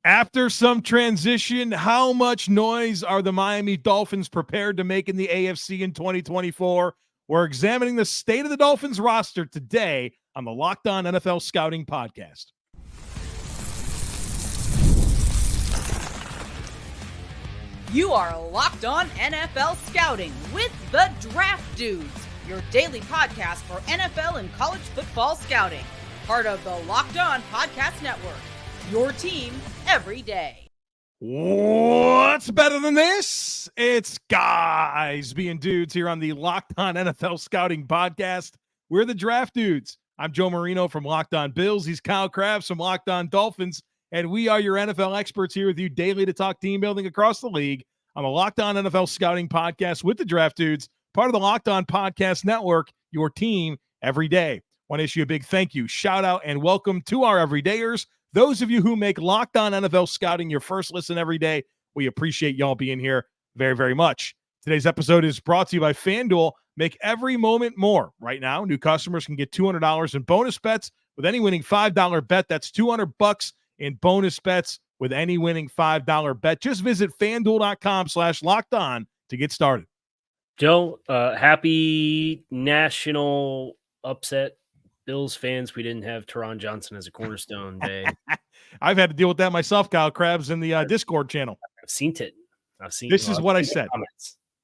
After some transition, how much noise are the Miami Dolphins prepared to make in the AFC in 2024? We're examining the state of the Dolphins roster today on the Locked On NFL Scouting Podcast. You are Locked On NFL Scouting with the Draft Dudes, your daily podcast for NFL and college football scouting. Part of the Locked On Podcast Network, your team every day. What's better than this? It's guys being dudes here on the Locked On NFL Scouting Podcast. We're the Draft Dudes. I'm Joe Marino from Locked On Bills. He's Kyle Crabbs from Locked On Dolphins. And we are your NFL experts here with you daily to talk team building across the league on the Locked On NFL Scouting Podcast with the Draft Dudes, part of the Locked On Podcast Network, your team every day. Want to issue a big thank you, shout out, and welcome to our everydayers. Those of you who make Locked On NFL Scouting your first listen every day, we appreciate y'all being here very, very much. Today's episode is brought to you by FanDuel. Make every moment more. Right now, new customers can get $200 in bonus bets with any winning $5 bet. That's $200 in bonus bets with any winning $5 bet. Just visit FanDuel.com/LockedOn to get started. Joe, happy national upset. Bills fans, we didn't have Teron Johnson as a cornerstone day. I've had to deal with that myself, Kyle Crabbs, in the Discord channel. I've seen it. This is what I said.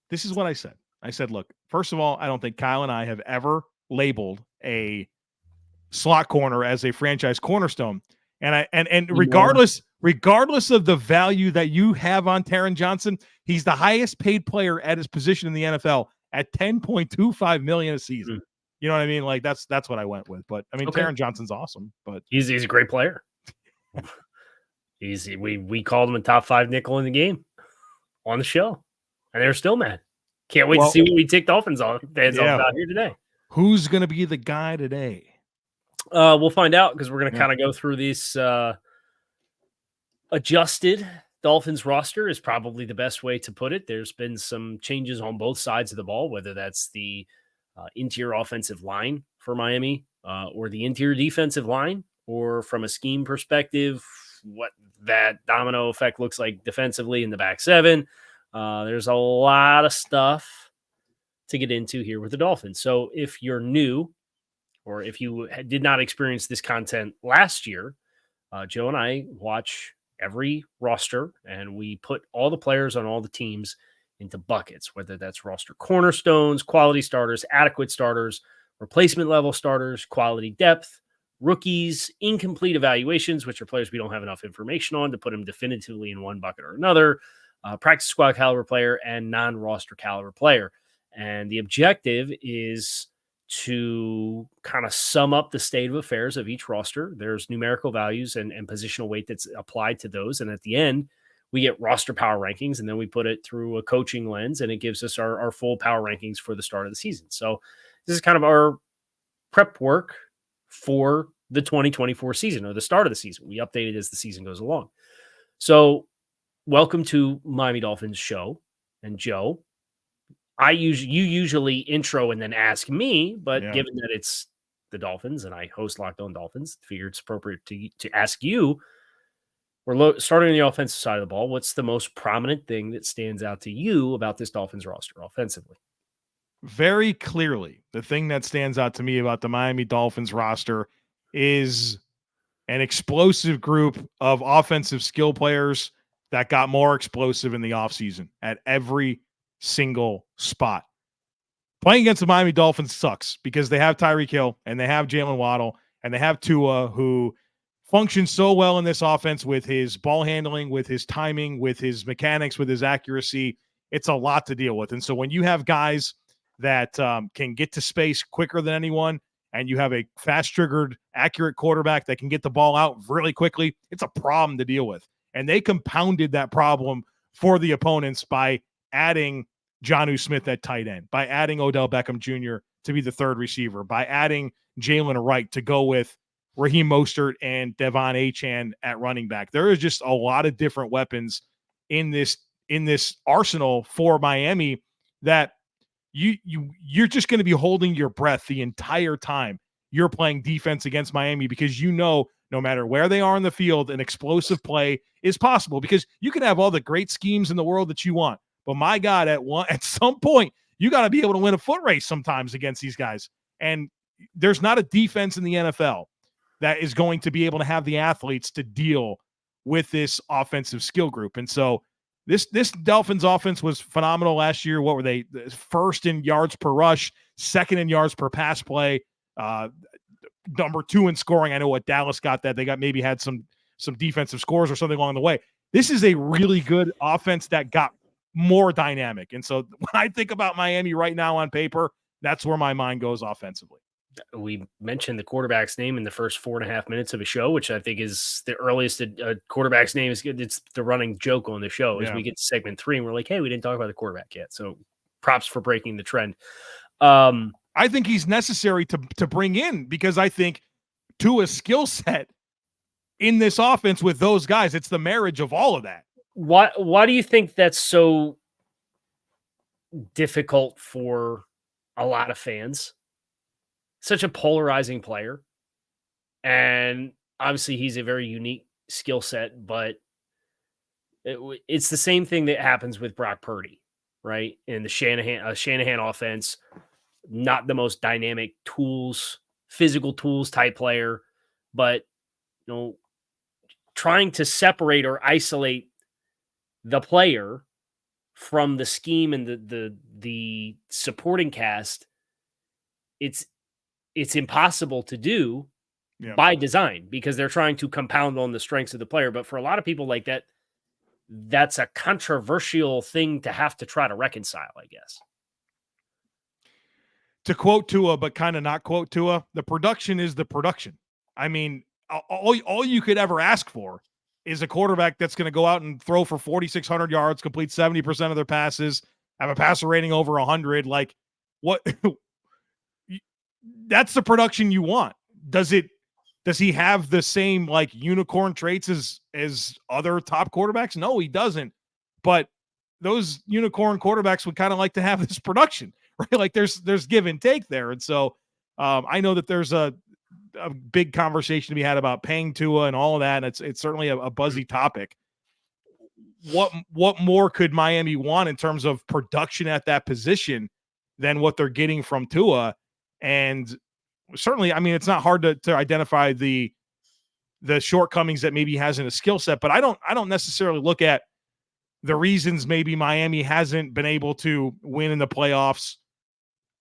This is what I said. I said, look, first of all, I don't think Kyle and I have ever labeled a slot corner as a franchise cornerstone. And regardless of the value that you have on Teron Johnson, he's the highest paid player at his position in the NFL at $10.25 million a season. You know what I mean? Like that's what I went with. But I mean, okay. Teron Johnson's awesome, but he's a great player. We called him a top 5 nickel in the game on the show, and they're still mad. Can't wait to see what we tick Dolphins off out here today. Who's going to be the guy today? We'll find out because we're going to kind of go through this adjusted Dolphins roster is probably the best way to put it. There's been some changes on both sides of the ball, whether that's the interior offensive line for Miami or the interior defensive line, or from a scheme perspective, what that domino effect looks like defensively in the back seven. There's a lot of stuff to get into here with the Dolphins. So if you're new, or if you did not experience this content last year, Joe and I watch every roster, and we put all the players on all the teams into buckets, whether that's roster cornerstones, quality starters, adequate starters, replacement level starters, quality depth, rookies, incomplete evaluations, which are players we don't have enough information on to put them definitively in one bucket or another, practice squad caliber player, and non-roster caliber player. And the objective is to kind of sum up the state of affairs of each roster. There's numerical values and positional weight that's applied to those. And at the end, we get roster power rankings, and then we put it through a coaching lens, and it gives us our full power rankings for the start of the season. So this is kind of our prep work for the 2024 season, or the start of the season. We update it as the season goes along. So welcome to Miami Dolphins show. And Joe, you usually intro and then ask me, but given that it's the Dolphins and I host Locked On Dolphins, figure it's appropriate to ask you. We're starting on the offensive side of the ball. What's the most prominent thing that stands out to you about this Dolphins roster offensively? Very clearly, the thing that stands out to me about the Miami Dolphins roster is an explosive group of offensive skill players that got more explosive in the offseason at every single spot. Playing against the Miami Dolphins sucks because they have Tyreek Hill and they have Jaylen Waddle and they have Tua, who functions so well in this offense with his ball handling, with his timing, with his mechanics, with his accuracy. It's a lot to deal with. And so when you have guys that can get to space quicker than anyone, and you have a fast-triggered, accurate quarterback that can get the ball out really quickly, it's a problem to deal with. And they compounded that problem for the opponents by adding Jonnu Smith at tight end, by adding Odell Beckham Jr. to be the third receiver, by adding Jaylen Wright to go with Raheem Mostert and Achane at running back. There is just a lot of different weapons in this arsenal for Miami that you're just going to be holding your breath the entire time you're playing defense against Miami, because you know no matter where they are in the field, an explosive play is possible, because you can have all the great schemes in the world that you want. But my God, at some point, you got to be able to win a foot race sometimes against these guys. And there's not a defense in the NFL that is going to be able to have the athletes to deal with this offensive skill group. And so this Dolphins offense was phenomenal last year. What were they? First in yards per rush, second in yards per pass play, number 2 in scoring. I know what Dallas got that. They maybe had some defensive scores or something along the way. This is a really good offense that got more dynamic. And so when I think about Miami right now on paper, that's where my mind goes offensively. We mentioned the quarterback's name in the first 4.5 minutes of a show, which I think is the earliest a quarterback's name is good. It's the running joke on the show as we get to segment 3 and we're like, hey, we didn't talk about the quarterback yet. So props for breaking the trend. I think he's necessary to bring in, because I think Tua's skill set in this offense with those guys, it's the marriage of all of that. Why do you think that's so difficult for a lot of fans? Such a polarizing player. And obviously he's a very unique skill set, but it's the same thing that happens with Brock Purdy, right? In the Shanahan offense, not the most dynamic physical tools type player, but trying to separate or isolate the player from the scheme and the supporting cast, it's impossible to do by design, because they're trying to compound on the strengths of the player. But for a lot of people like that, that's a controversial thing to have to try to reconcile, I guess. To quote Tua, but kind of not quote Tua, the production is the production. I mean, all you could ever ask for is a quarterback that's going to go out and throw for 4,600 yards, complete 70% of their passes, have a passer rating over 100. Like, what? That's the production you want. Does he have the same like unicorn traits as other top quarterbacks? No, he doesn't. But those unicorn quarterbacks would kind of like to have this production, right? Like there's give and take there. And so I know that there's a big conversation to be had about paying Tua and all of that. And it's certainly a buzzy topic. What more could Miami want in terms of production at that position than what they're getting from Tua? And certainly, I mean, it's not hard to identify the shortcomings that maybe he has in a skill set, but I don't necessarily look at the reasons maybe Miami hasn't been able to win in the playoffs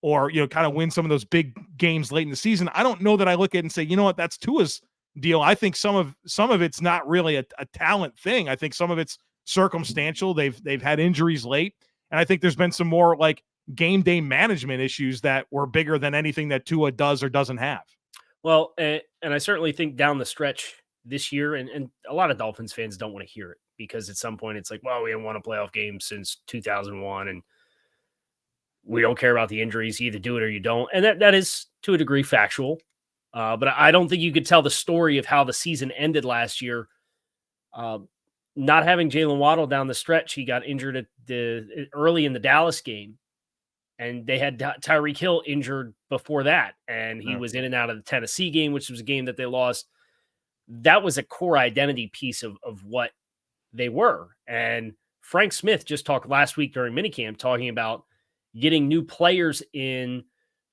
or, kind of win some of those big games late in the season. I don't know that I look at it and say, you know what, that's Tua's deal. I think some of it's not really a talent thing. I think some of it's circumstantial. They've had injuries late, and I think there's been some more like game day management issues that were bigger than anything that Tua does or doesn't have. Well, and I certainly think down the stretch this year, and a lot of Dolphins fans don't want to hear it, because at some point it's like, well, we haven't won a playoff game since 2001, and we don't care about the injuries. You either do it or you don't. And that is to a degree factual. But I don't think you could tell the story of how the season ended last year. Not having Jaylen Waddle down the stretch, he got injured early in the Dallas game. And they had Tyreek Hill injured before that. And he was in and out of the Tennessee game, which was a game that they lost. That was a core identity piece of what they were. And Frank Smith just talked last week during minicamp talking about getting new players in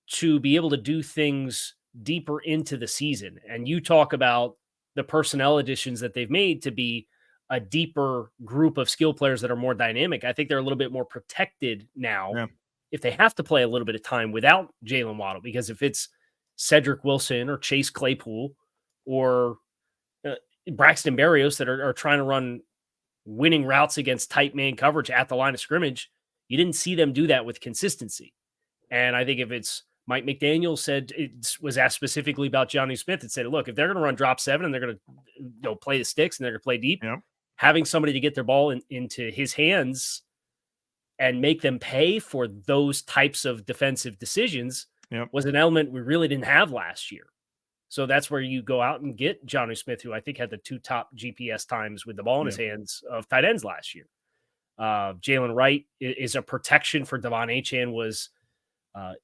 to be able to do things deeper into the season. And you talk about the personnel additions that they've made to be a deeper group of skill players that are more dynamic. I think they're a little bit more protected now if they have to play a little bit of time without Jaylen Waddle, because if it's Cedric Wilson or Chase Claypool or Braxton Berrios that are trying to run winning routes against tight man coverage at the line of scrimmage, you didn't see them do that with consistency. And I think if it's Mike McDaniel said, it was asked specifically about Jonnu Smith, and said, look, if they're going to run drop 7 and they're going to play the sticks and they're going to play deep, having somebody to get their ball into his hands and make them pay for those types of defensive decisions was an element we really didn't have last year. So that's where you go out and get Jonnu Smith, who I think had the 2 top GPS times with the ball in his hands of tight ends last year. Jaylen Wright is a protection for Achane, was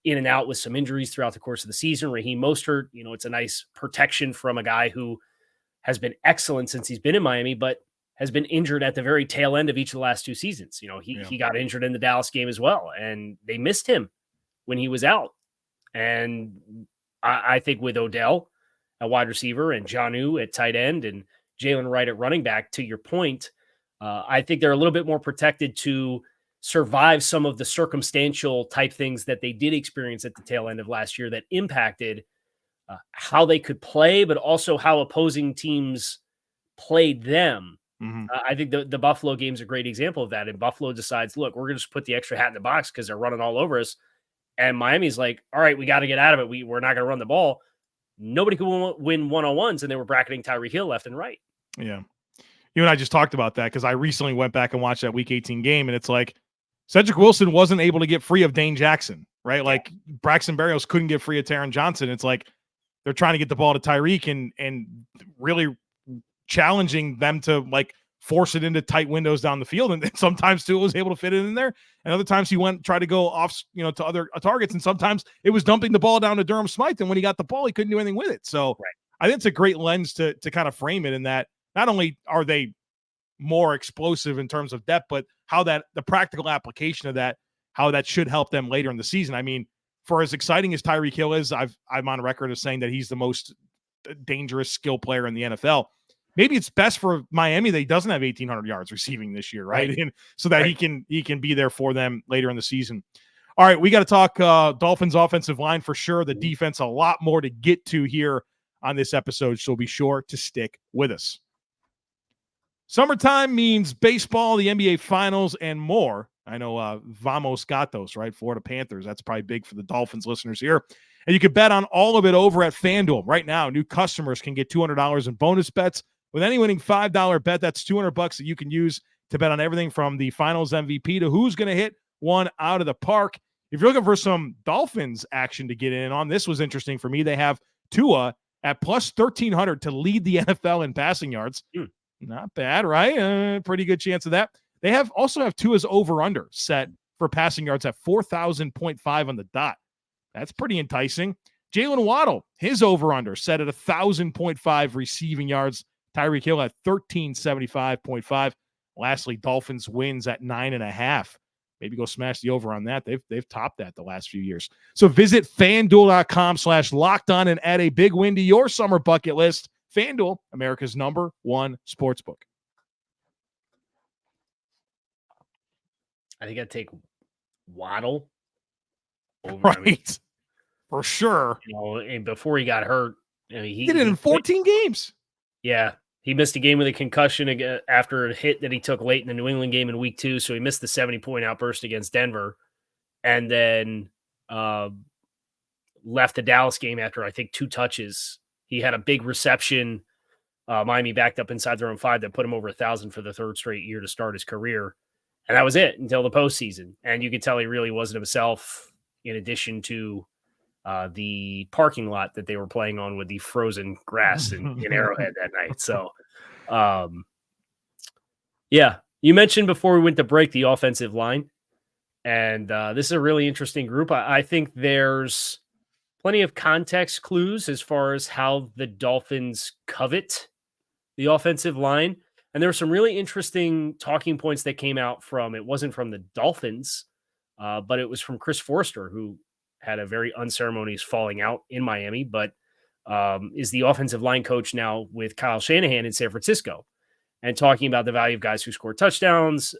in and out with some injuries throughout the course of the season. Raheem Mostert, it's a nice protection from a guy who has been excellent since he's been in Miami, but has been injured at the very tail end of each of the last 2 seasons. He got injured in the Dallas game as well, and they missed him when he was out. And I think with Odell at wide receiver and Jonnu at tight end and Jaylen Wright at running back, to your point, I think they're a little bit more protected to survive some of the circumstantial type things that they did experience at the tail end of last year that impacted how they could play, but also how opposing teams played them. I think the Buffalo game is a great example of that. And Buffalo decides, look, we're going to just put the extra hat in the box because they're running all over us. And Miami's like, all right, we got to get out of it. We're not going to run the ball. Nobody could win one-on-ones, and they were bracketing Tyreek Hill left and right. Yeah. You and I just talked about that because I recently went back and watched that Week 18 game, and it's like Cedric Wilson wasn't able to get free of Dane Jackson, right? Yeah. Like Braxton Berrios couldn't get free of Taron Johnson. It's like they're trying to get the ball to Tyreek and really challenging them to like force it into tight windows down the field. And sometimes Tua was able to fit it in there. And other times he tried to go off, to other targets. And sometimes it was dumping the ball down to Durham Smythe. And when he got the ball, he couldn't do anything with it. So I think it's a great lens to kind of frame it in that not only are they more explosive in terms of depth, but how the practical application of that, how that should help them later in the season. I mean, for as exciting as Tyreek Hill is, I'm on record as saying that he's the most dangerous skill player in the NFL. Maybe it's best for Miami that he doesn't have 1,800 yards receiving this year, right? And so that he can be there for them later in the season. All right, we got to talk Dolphins offensive line for sure. The defense, a lot more to get to here on this episode, so be sure to stick with us. Summertime means baseball, the NBA Finals, and more. I know Vamos Gatos, right? Florida Panthers. That's probably big for the Dolphins listeners here. And you can bet on all of it over at FanDuel. Right now, new customers can get $200 in bonus bets with any winning $5 bet. That's $200 that you can use to bet on everything from the Finals MVP to who's going to hit one out of the park. If you're looking for some Dolphins action to get in on, this was interesting for me. They have Tua at plus 1,300 to lead the NFL in passing yards. Not bad, right? Pretty good chance of that. They also have Tua's over-under set for passing yards at 4,000.5 on the dot. That's pretty enticing. Jaylen Waddle, his over-under set at 1,000.5 receiving yards. Tyreek Hill at 1,375.5. Lastly, Dolphins wins at 9.5. Maybe go smash the over on that. They've topped that the last few years. So visit FanDuel.com/lockedon and add a big win to your summer bucket list. FanDuel, America's #1 sportsbook. I think I'd take Waddle over. Right. I mean, for sure. And before he got hurt, he did it in 14 games. Yeah. He missed a game with a concussion after a hit that he took late in the New England game in week 2. So he missed the 70-point outburst against Denver and then left the Dallas game after, I think, 2 touches. He had a big reception. Miami backed up inside their own 5 that put him over 1,000 for the 3rd straight year to start his career. And that was it until the postseason. And you could tell he really wasn't himself, in addition to the parking lot that they were playing on with the frozen grass in Arrowhead that night. So, yeah, you mentioned before we went to break the offensive line. And this is a really interesting group. I think there's plenty of context clues as far as how the Dolphins covet the offensive line. And there were some really interesting talking points that came out from, it wasn't from the Dolphins, but it was from Chris Forster, who had a very unceremonious falling out in Miami, but is the offensive line coach now with Kyle Shanahan in San Francisco, and talking about the value of guys who score touchdowns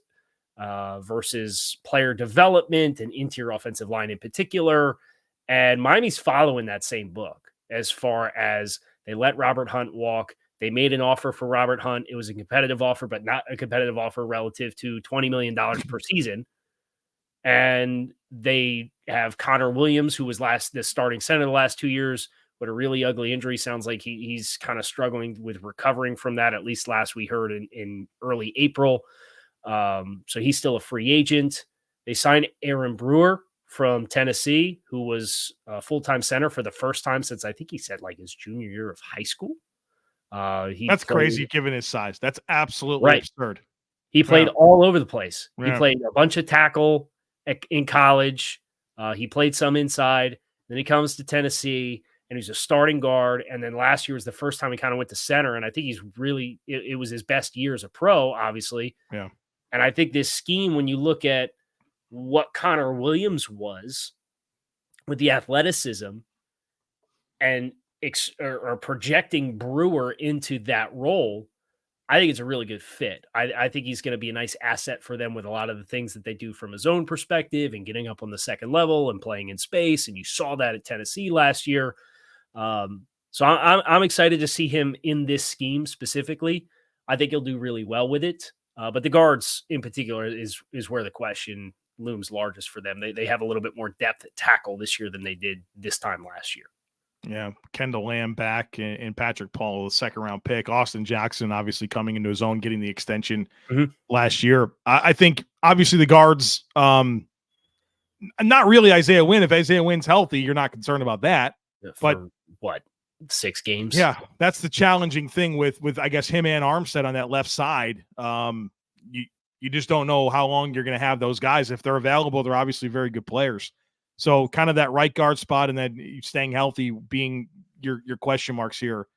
versus player development and interior offensive line in particular. And Miami's following that same book as far as they let Robert Hunt walk. They made an offer for Robert Hunt. It was a competitive offer, but not a competitive offer relative to $20 million per season. And they have Connor Williams, who was the starting center the last 2 years, with a really ugly injury. Sounds like he's kind of struggling with recovering from that, at least last we heard in early April. So he's still a free agent. They signed Aaron Brewer from Tennessee, who was a full-time center for the first time since I think he said like his junior year of high school. That's crazy given his size. That's absolutely absurd. He played all over the place. He played a bunch of tackle in college. He played some inside. Then he comes to Tennessee, and he's a starting guard. And then last year was the first time he kind of went to center. And I think he's really, it was his best year as a pro, obviously. Yeah. And I think this scheme, when you look at what Connor Williams was with the athleticism and or projecting Brewer into that role, I think it's a really good fit. I think he's going to be a nice asset for them with a lot of the things that they do from his own perspective and getting up on the second level and playing in space. And you saw that at Tennessee last year. So I'm excited to see him in this scheme specifically. I think he'll do really well with it. But the guards in particular is where the question looms largest for them. They have a little bit more depth at tackle this year than they did this time last year. Yeah, Kendall Lamb back and Patrick Paul, the second-round pick. Austin Jackson obviously coming into his own, getting the extension last year. I think obviously the guards, not really Isaiah Wynn. If Isaiah Wynn's healthy, you're not concerned about that. But what, 6 games? Yeah, that's the challenging thing with I guess him and Armstead on that left side. You just don't know how long you're going to have those guys. If they're available, they're obviously very good players. So kind of that right guard spot and then staying healthy being your question marks here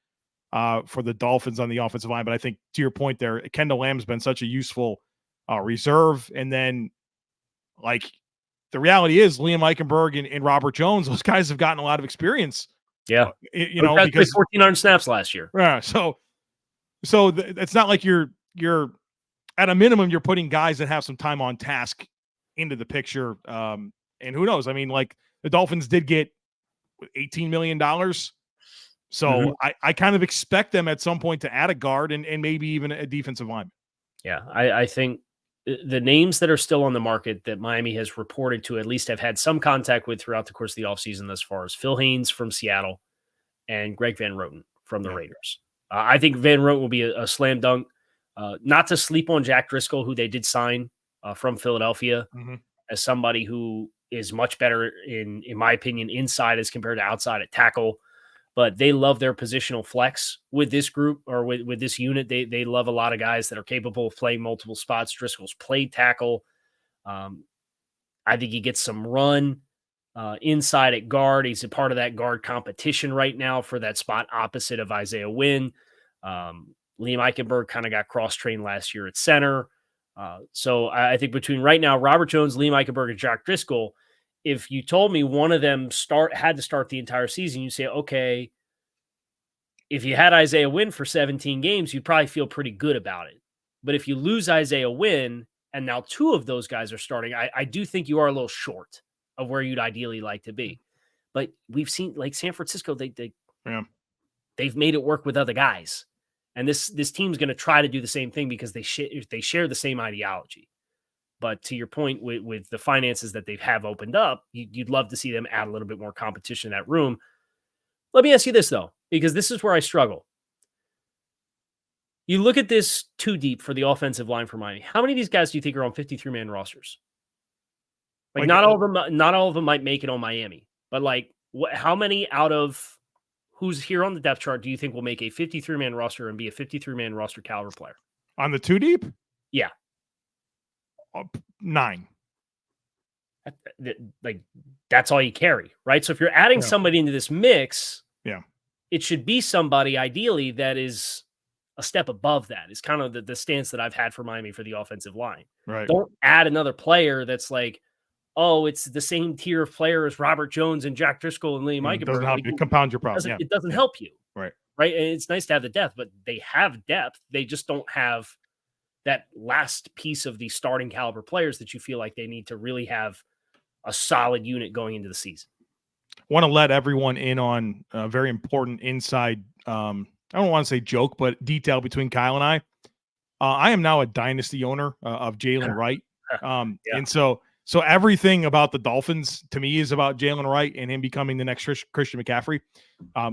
for the Dolphins on the offensive line. But I think to your point there, Kendall Lamb's been such a useful reserve. And then like the reality is Liam Eichenberg and Robert Jones, those guys have gotten a lot of experience. Yeah. Because 1,400 snaps last year. Yeah. So it's not like you're at a minimum, you're putting guys that have some time on task into the picture. And who knows? I mean, like the Dolphins did get $18 million. So I kind of expect them at some point to add a guard and maybe even a defensive lineman. Yeah, I think the names that are still on the market that Miami has reported to at least have had some contact with throughout the course of the offseason thus far is Phil Haynes from Seattle and Greg Van Roten from the Raiders. I think Van Roten will be a slam dunk. Not to sleep on Jack Driscoll, who they did sign from Philadelphia as somebody who is much better in my opinion, inside as compared to outside at tackle. But they love their positional flex with this group or with this unit. They love a lot of guys that are capable of playing multiple spots. Driscoll's played tackle. I think he gets some run inside at guard. He's a part of that guard competition right now for that spot opposite of Isaiah Wynn. Liam Eichenberg kind of got cross-trained last year at center. So I think between right now, Robert Jones, Liam Eichenberg, and Jack Driscoll, if you told me one of them had to start the entire season, you say, okay, if you had Isaiah Wynn for 17 games, you'd probably feel pretty good about it. But if you lose Isaiah Wynn and now 2 of those guys are starting, I do think you are a little short of where you'd ideally like to be. But we've seen like San Francisco, they've made it work with other guys. And this team's going to try to do the same thing because they share the same ideology. But to your point, with the finances that they have opened up, you'd love to see them add a little bit more competition in that room. Let me ask you this, though, because this is where I struggle. You look at this too deep for the offensive line for Miami. How many of these guys do you think are on 53-man rosters? Like not all of them might make it on Miami, but like how many out of who's here on the depth chart do you think will make a 53-man roster and be a 53-man roster caliber player? On the 2 deep? Yeah. 9. Like that's all you carry, right? So if you're adding somebody into this mix, it should be somebody ideally that is a step above that. Is kind of the stance that I've had for Miami for the offensive line. Right. Don't add another player that's like, oh, it's the same tier of player as Robert Jones and Jack Driscoll and Liam Eichenberg. Doesn't help you. Compound your problem. It doesn't help you. Right. Right. And it's nice to have the depth, but they have depth. They just don't have that last piece of the starting caliber players that you feel like they need to really have a solid unit going into the season. Want to let everyone in on a very important inside, I don't want to say joke, but detail between Kyle and I. I am now a dynasty owner of Jaylen Wright. And so everything about the Dolphins to me is about Jaylen Wright and him becoming the next Christian McCaffrey.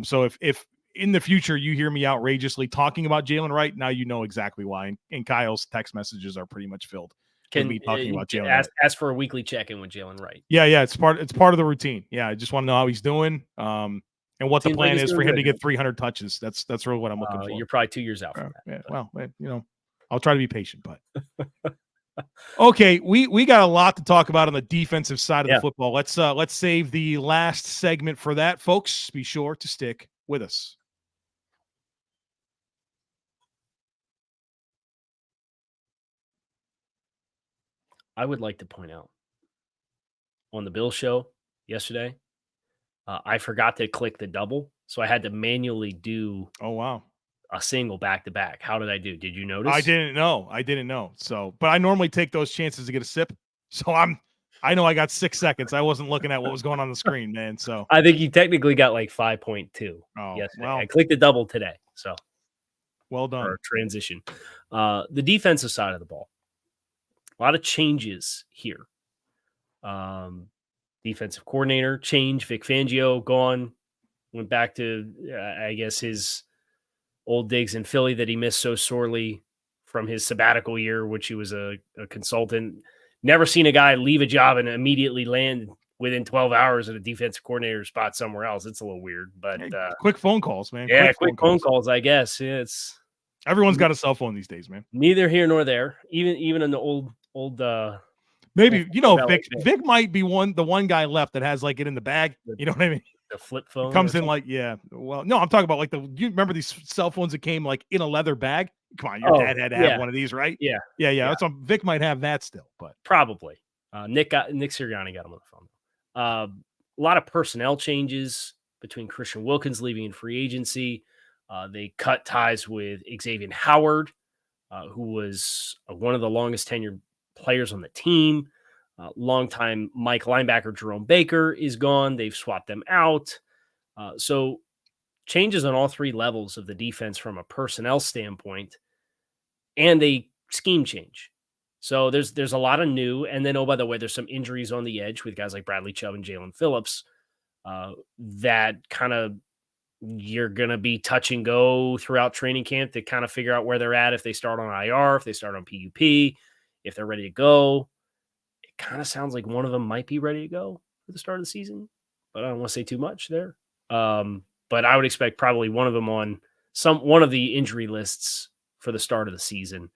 So if in the future you hear me outrageously talking about Jaylen Wright, now you know exactly why. And Kyle's text messages are pretty much filled with me talking about Jaylen Wright. Ask for a weekly check-in with Jaylen Wright. Yeah, it's part of the routine. Yeah, I just want to know how he's doing. And what the plan is for him to get 300 touches. That's really what I'm looking for. You're probably 2 years out from that. Yeah, well, I'll try to be patient, but Okay, we got a lot to talk about on the defensive side of Yeah. the football. Let's save the last segment for that, folks. Be sure to stick with us. I would like to point out on the Bill show yesterday, I forgot to click the double, so I had to manually do Oh wow. a single back to back. How did I do? Did you notice? I didn't know. So, but I normally take those chances to get a sip. So I know I got 6 seconds. I wasn't looking at what was going on the screen, man. So, I think you technically got like 5.2 oh, yesterday. well, I clicked the double today, so well done. or transition. The defensive side of the ball, a lot of changes here. Defensive coordinator change. Vic Fangio gone. Went back to I guess his old digs in Philly that he missed so sorely from his sabbatical year, which he was a consultant. Never seen a guy leave a job and immediately land within 12 hours at a defensive coordinator spot somewhere else. It's a little weird, but Hey, quick phone calls, man. yeah, quick phone calls, I guess. Yeah, it's everyone's got a cell phone these days, man. neither here nor there. Even in the old maybe Vic might be the one guy left that has like it in the bag. You know what I mean? the flip phone Comes in like, yeah. Well, no, I'm talking about like you remember these cell phones that came like in a leather bag? Come on, your dad had to have one of these, right? Yeah. Yeah. That's Vic might have that still, but probably. Nick Sirianni got him on the phone. A lot of personnel changes between Christian Wilkins leaving in free agency. They cut ties with Xavier Howard, who was one of the longest tenured players on the team. Longtime Mike linebacker Jerome Baker is gone. They've swapped them out. So changes on all three levels of the defense from a personnel standpoint and a scheme change. So there's a lot of new. And then, oh, by the way, there's some injuries on the edge with guys like Bradley Chubb and Jaelan Phillips that kind of you're going to be touch and go throughout training camp to kind of figure out where they're at, if they start on IR, if they start on PUP, if they're ready to go. It kind of sounds like one of them might be ready to go for the start of the season, but I don't want to say too much there. But I would expect probably one of them on one of the injury lists for the start of the season.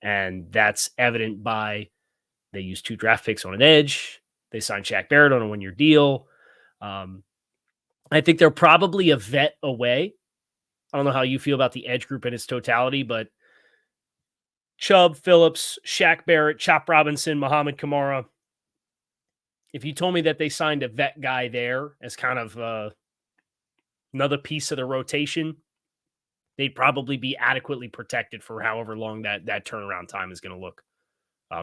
And that's evident by they used 2 draft picks on an edge. They signed Shaq Barrett on a 1-year deal. I think they're probably a vet away. I don't know how you feel about the edge group in its totality, but Chubb, Phillips, Shaq Barrett, Chop Robinson, Muhammad Kamara. If you told me that they signed a vet guy there as kind of another piece of the rotation, they'd probably be adequately protected for however long that turnaround time is going to look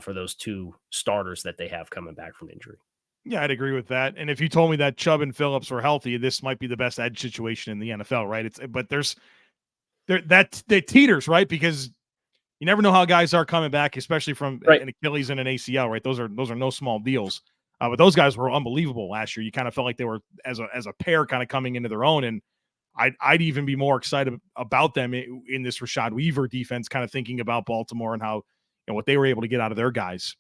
for those 2 starters that they have coming back from injury. Yeah, I'd agree with that. And if you told me that Chubb and Phillips were healthy, this might be the best edge situation in the NFL, right? That teeters, right? Because you never know how guys are coming back, especially from an Achilles and an ACL, right? Those are no small deals. But those guys were unbelievable last year. You kind of felt like they were as a pair kind of coming into their own. And I'd even be more excited about them in this Rashad Weaver defense, kind of thinking about Baltimore and how what they were able to get out of their guys.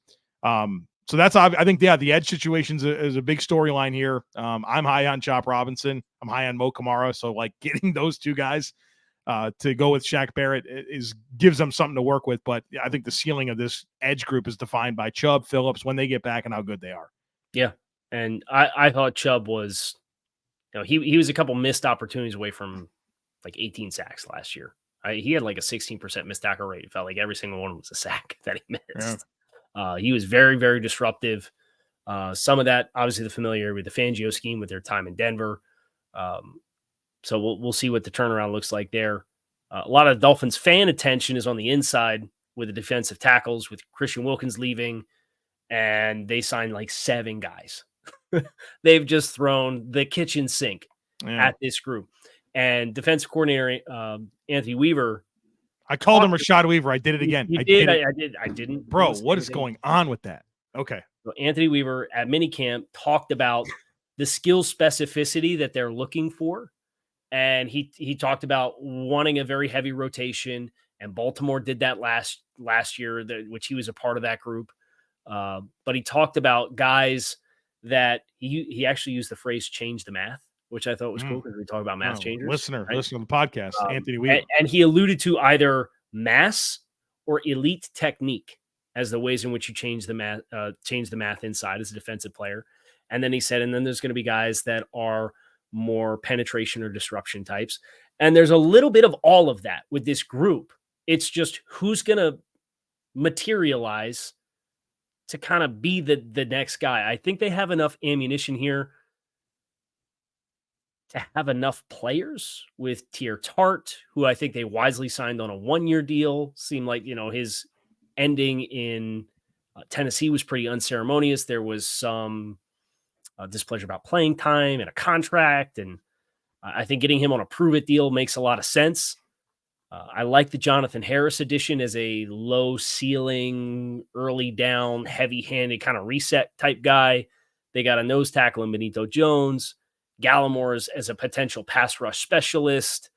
So that's, I think, the edge situation is a big storyline here. I'm high on Chop Robinson. I'm high on Mo Kamara. So like getting those 2 guys to go with Shaq Barrett gives them something to work with. But I think the ceiling of this edge group is defined by Chubb, Phillips, when they get back and how good they are. Yeah. And I thought Chubb was, he was a couple missed opportunities away from like 18 sacks last year. He had like a 16% missed tackle rate. It felt like every single one was a sack that he missed. Yeah. He was very, very disruptive. Some of that, obviously, the familiarity with the Fangio scheme with their time in Denver. So we'll see what the turnaround looks like there. A lot of Dolphins fan attention is on the inside with the defensive tackles, with Christian Wilkins leaving, and they signed like 7 guys. They've just thrown the kitchen sink at this group. And defensive coordinator Anthony Weaver. I called him Rashad Weaver. I did it again. You did. I didn't. Bro, what is going on with that? Okay. So Anthony Weaver at minicamp talked about the skill specificity that they're looking for. And he talked about wanting a very heavy rotation. And Baltimore did that last year, which he was a part of that group. But he talked about guys that he actually used the phrase change the math, which I thought was cool because we talk about math changers. Listen to the podcast, Anthony Weaver. And he alluded to either mass or elite technique as the ways in which you change the math inside as a defensive player. And then he said, and then there's going to be guys that are more penetration or disruption types. And there's a little bit of all of that with this group. It's just who's going to materialize to kind of be the next guy. I think they have enough ammunition here to have enough players with Tier Tart, who I think they wisely signed on a 1-year deal. Seemed like, his ending in Tennessee was pretty unceremonious. There was some displeasure about playing time and a contract. And I think getting him on a prove-it deal makes a lot of sense. I like the Jonathan Harris addition as a low ceiling, early down, heavy-handed kind of reset type guy. They got a nose tackle in Benito Jones. Gallimore as a potential pass rush specialist.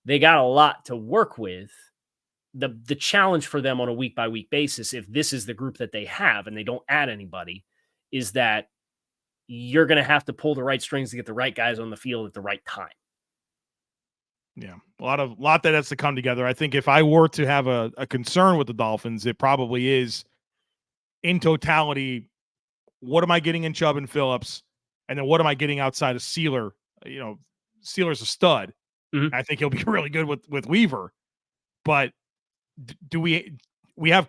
They got a lot to work with. The challenge for them on a week-by-week basis, if this is the group that they have and they don't add anybody, is that you're going to have to pull the right strings to get the right guys on the field at the right time. Yeah, a lot that has to come together. I think if I were to have a concern with the Dolphins, it probably is in totality, what am I getting in Chubb and Phillips? And then what am I getting outside of Seiler? Seiler's a stud. Mm-hmm. I think he'll be really good with Weaver. But do we have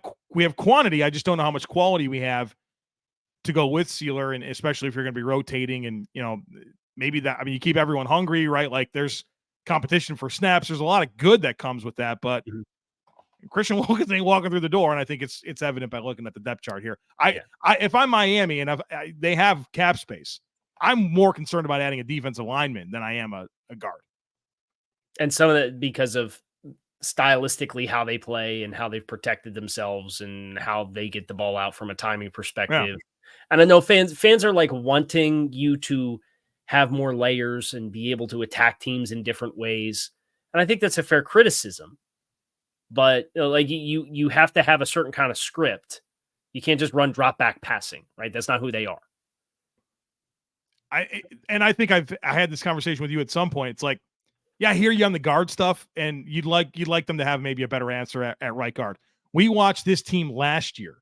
quantity? I just don't know how much quality we have to go with Seiler, and especially if you're going to be rotating and, maybe that, you keep everyone hungry, right? Like there's competition for snaps. There's a lot of good that comes with that, but Christian Wilkins ain't walking through the door, and I think it's evident by looking at the depth chart here. If I'm Miami and they have cap space, I'm more concerned about adding a defensive lineman than I am a guard. And some of that because of stylistically how they play and how they've protected themselves and how they get the ball out from a timing perspective. Yeah. And I know fans are like wanting you to have more layers and be able to attack teams in different ways. And I think that's a fair criticism. But like you have to have a certain kind of script. You can't just run drop back passing, right? That's not who they are. I think I had this conversation with you at some point. It's like, yeah, I hear you on the guard stuff, and you'd like them to have maybe a better answer at right guard. We watched this team last year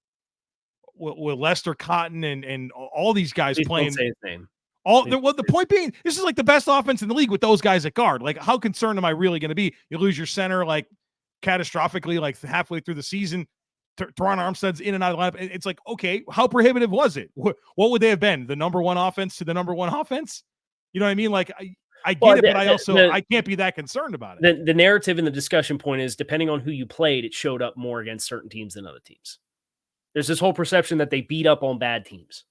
with Lester Cotton and all these guys playing. Don't say his name. The point being, this is like the best offense in the league with those guys at guard. Like, how concerned am I really going to be? You lose your center like catastrophically, like halfway through the season. Teron Armstead's in and out of the lineup. It's like, okay, how prohibitive was it? What would they have been? The number one offense to the number one offense? You know what I mean? Like, I get it, but I can't be that concerned about it. The narrative and the discussion point is, depending on who you played, it showed up more against certain teams than other teams. There's this whole perception that they beat up on bad teams,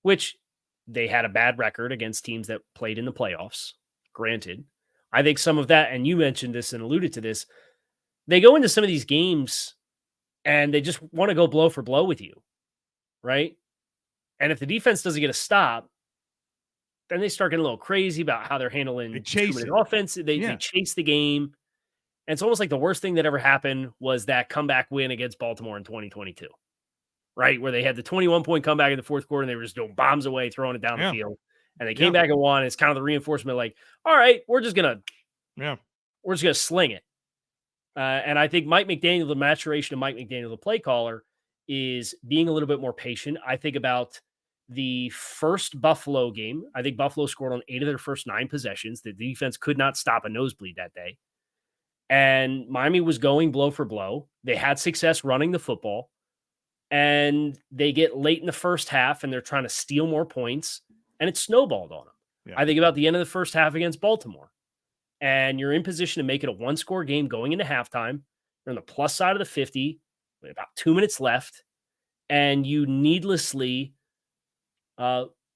which they had a bad record against teams that played in the playoffs. Granted, I think some of that, and you mentioned this and alluded to this, they go into some of these games and they just want to go blow for blow with you, right? And if the defense doesn't get a stop, then they start getting a little crazy about how they're handling offense. They chase the game. And it's almost like the worst thing that ever happened was that comeback win against Baltimore in 2022, right? Where they had the 21-point comeback in the fourth quarter and they were just doing bombs away, throwing it down the field. And they came back and won. It's kind of the reinforcement, like, all right, we're just gonna sling it. And I think Mike McDaniel, the maturation of Mike McDaniel, the play caller, is being a little bit more patient. I think about the first Buffalo game. I think Buffalo scored on 8 of their first 9 possessions. The defense could not stop a nosebleed that day. And Miami was going blow for blow. They had success running the football. And they get late in the first half and they're trying to steal more points. And it snowballed on them. Yeah. I think about the end of the first half against Baltimore. And you're in position to make it a 1-score game going into halftime. You're on the plus side of the 50 with about 2 minutes left. And you needlessly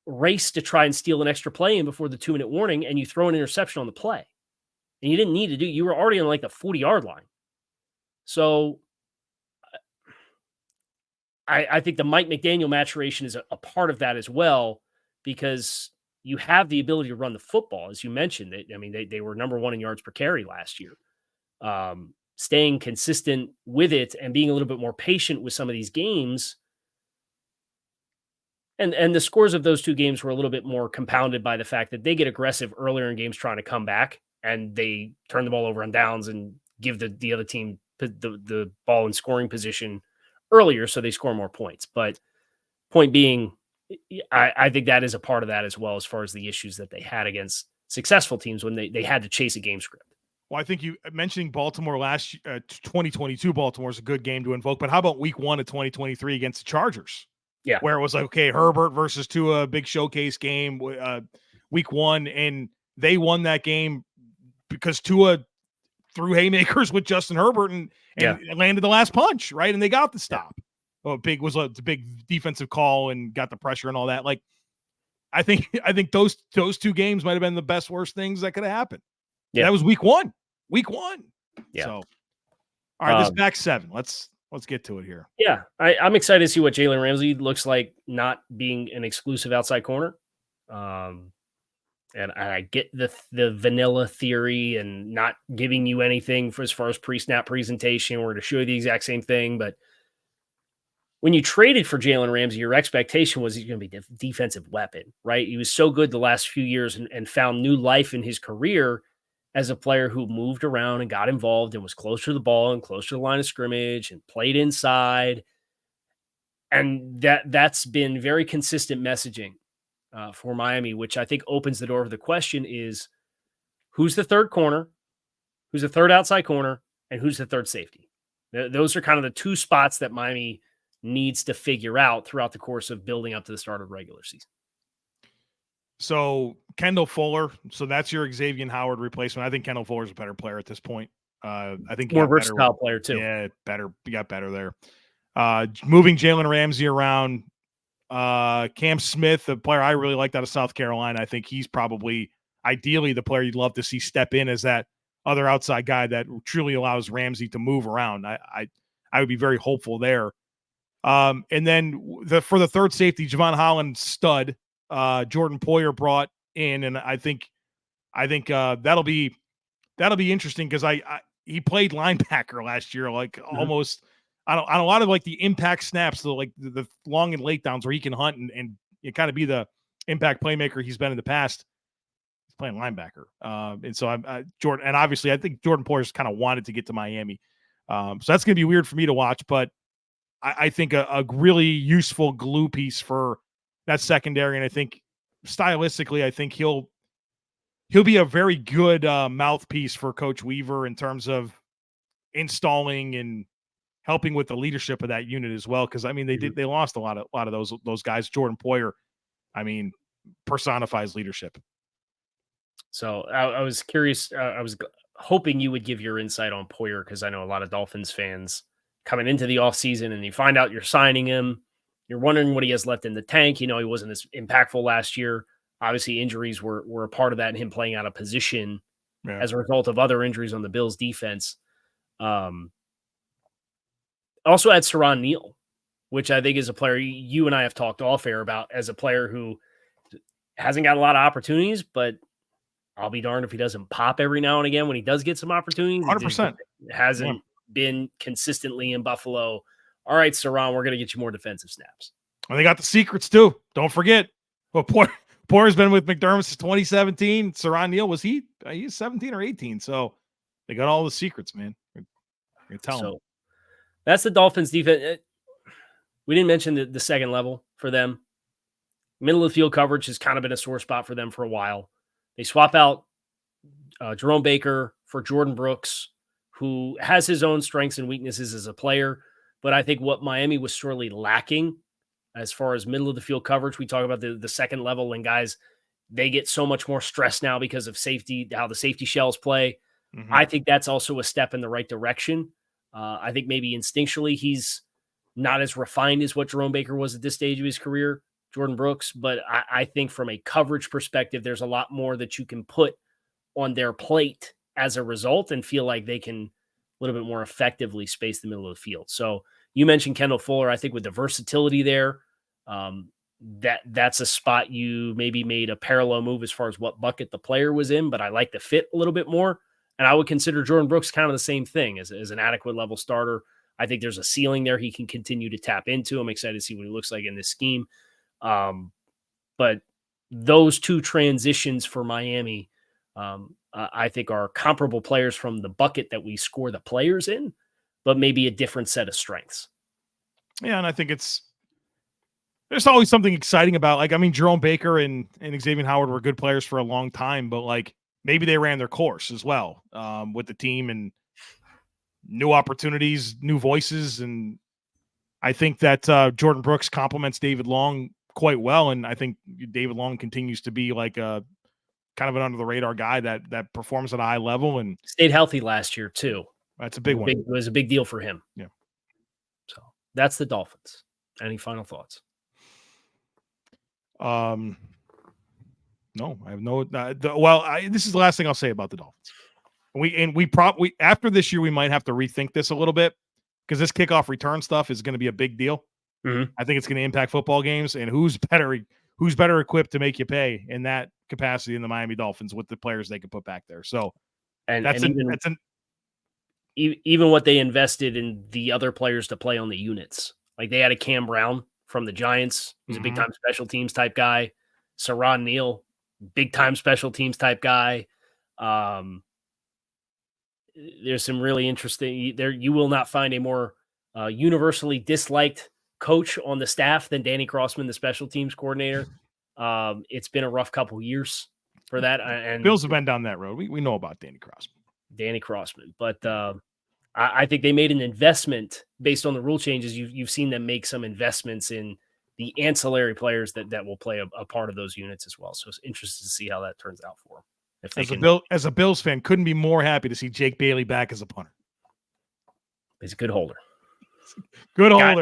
race to try and steal an extra play in before the 2-minute warning, and you throw an interception on the play. And you didn't need to do. You were already on like the 40-yard line. So I think the Mike McDaniel maturation is a part of that as well, because you have the ability to run the football, as you mentioned. They were number 1 in yards per carry last year. Staying consistent with it and being a little bit more patient with some of these games. And the scores of those 2 games were a little bit more compounded by the fact that they get aggressive earlier in games trying to come back, and they turn the ball over on downs and give the other team the ball in scoring position earlier, so they score more points. But point being, I think that is a part of that as well, as far as the issues that they had against successful teams when they had to chase a game script. Well, I think you mentioning Baltimore 2022 Baltimore is a good game to invoke, but how about week 1 of 2023 against the Chargers? Yeah. Where it was like, okay, Herbert versus Tua, big showcase game, week 1, and they won that game because Tua threw haymakers with Justin Herbert and landed the last punch, right? And they got the stop. Yeah. Was a big defensive call and got the pressure and all that. Like, I think those 2 games might have been the best worst things that could have happened. Yeah, that was week 1. Week 1. Yeah. So, all right, this back 7. Let's get to it here. Yeah, I'm excited to see what Jaylen Ramsey looks like, not being an exclusive outside corner. And I get the vanilla theory and not giving you anything for as far as pre-snap presentation or to show you the exact same thing. But when you traded for Jaylen Ramsey, your expectation was he's going to be a defensive weapon, right? He was so good the last few years and found new life in his career as a player who moved around and got involved and was closer to the ball and closer to the line of scrimmage and played inside. And that's been very consistent messaging for Miami, which I think opens the door for the question is, who's the third corner, who's the third outside corner, and who's the third safety? Those are kind of the 2 spots that Miami needs to figure out throughout the course of building up to the start of the regular season. So Kendall Fuller, so that's your Xavier Howard replacement. I think Kendall Fuller's a better player at this point. I think more versatile player too. Yeah, better. You got better there. Moving Jaylen Ramsey around. Cam Smith, a player I really liked out of South Carolina. I think he's probably ideally the player you'd love to see step in as that other outside guy that truly allows Ramsey to move around. I would be very hopeful there. And then for the third safety, Jevon Holland stud. Jordan Poyer brought in, and I think that'll be interesting because he played linebacker last year, like almost on a lot of like the impact snaps, the long and late downs where he can hunt and kind of be the impact playmaker he's been in the past. He's playing linebacker, and so Jordan, and obviously I think Jordan Poyer's kind of wanted to get to Miami, so that's going to be weird for me to watch, but I think a really useful glue piece for that secondary. And I think stylistically, I think he'll be a very good mouthpiece for Coach Weaver in terms of installing and helping with the leadership of that unit as well. Cause I mean, they lost a lot of those guys. Jordan Poyer, I mean, personifies leadership. So I was curious. I was hoping you would give your insight on Poyer, because I know a lot of Dolphins fans coming into the offseason and you find out you're signing him. You're wondering what he has left in the tank. You know, he wasn't as impactful last year. Obviously, injuries were a part of that, and him playing out of position as a result of other injuries on the Bills' defense. Also had Siran Neal, which I think is a player you and I have talked off air about as a player who hasn't got a lot of opportunities, but I'll be darned if he doesn't pop every now and again when he does get some opportunities. 100%. Hasn't been consistently in Buffalo. All right, Siran, we're going to get you more defensive snaps. And they got the secrets too. Don't forget. Well, Poyer's been with McDermott since 2017. Siran Neal, he's 17 or 18. So they got all the secrets, man. You're telling them. That's the Dolphins defense. We didn't mention the second level for them. Middle of the field coverage has kind of been a sore spot for them for a while. They swap out Jerome Baker for Jordyn Brooks, who has his own strengths and weaknesses as a player. But I think what Miami was sorely lacking as far as middle of the field coverage, we talk about the second level, and guys, they get so much more stress now because of safety, how the safety shells play. Mm-hmm. I think that's also a step in the right direction. I think maybe instinctually he's not as refined as what Jerome Baker was at this stage of his career, Jordyn Brooks. But I think from a coverage perspective, there's a lot more that you can put on their plate as a result and feel like they can a little bit more effectively space the middle of the field. So you mentioned Kendall Fuller. I think with the versatility there, that's a spot you maybe made a parallel move as far as what bucket the player was in, but I like the fit a little bit more. And I would consider Jordyn Brooks kind of the same thing as an adequate level starter. I think there's a ceiling there he can continue to tap into. I'm excited to see what he looks like in this scheme. But those two transitions for Miami, I think are comparable players from the bucket that we score the players in. but maybe a different set of strengths. Yeah, and I think there's always something exciting about, like, I mean, Jerome Baker and Xavier Howard were good players for a long time, but like maybe they ran their course as well with the team and new opportunities, new voices. And I think that Jordyn Brooks complements David Long quite well. And I think David Long continues to be like a kind of an under the radar guy that performs at a high level and stayed healthy last year too. That's a big one. It was a big deal for him. Yeah. So that's the Dolphins. Any final thoughts? No, I have no. This is the last thing I'll say about the Dolphins. We after this year we might have to rethink this a little bit because this kickoff return stuff is going to be a big deal. Mm-hmm. I think it's going to impact football games, and who's better equipped to make you pay in that capacity than the Miami Dolphins with the players they can put back there. So, even what they invested in the other players to play on the units, like they had a Cam Brown from the Giants, who's a big time special teams type guy. Saron Neal, big time special teams type guy. There's some really interesting there. You will not find a more universally disliked coach on the staff than Danny Crossman, the special teams coordinator. It's been a rough couple years for that. And Bills have been down that road. We know about Danny Crossman, but I think they made an investment based on the rule changes. You've seen them make some investments in the ancillary players that will play a part of those units as well. So it's interesting to see how that turns out for them. As a Bills fan, couldn't be more happy to see Jake Bailey back as a punter. He's a good holder.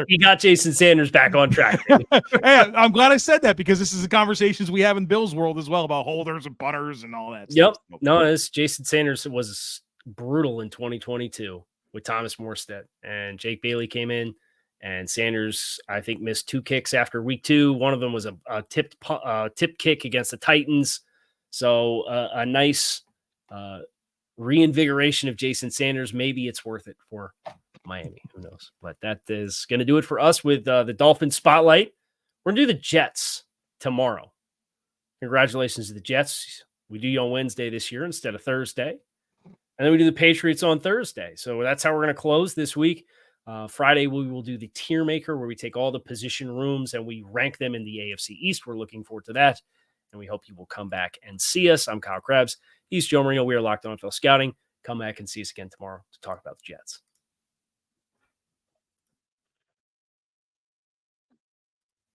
He got Jason Sanders back on track. Hey, I'm glad I said that because this is the conversations we have in Bills world as well about holders and punters and all that Yep. stuff. No, Jason Sanders was brutal in 2022 with Thomas Morstead, and Jake Bailey came in, and Sanders, I think, missed 2 kicks after week 2. One of them was a tipped kick against the Titans. So a nice reinvigoration of Jason Sanders. Maybe it's worth it for Miami. Who knows? But that is going to do it for us with the Dolphins Spotlight. We're going to do the Jets tomorrow. Congratulations to the Jets. We do you on Wednesday this year instead of Thursday. And then we do the Patriots on Thursday. So that's how we're going to close this week. Friday, we will do the tier maker where we take all the position rooms and we rank them in the AFC East. We're looking forward to that. And we hope you will come back and see us. I'm Kyle Crabbs. He's Joe Marino. We are Locked On NFL Scouting. Come back and see us again tomorrow to talk about the Jets.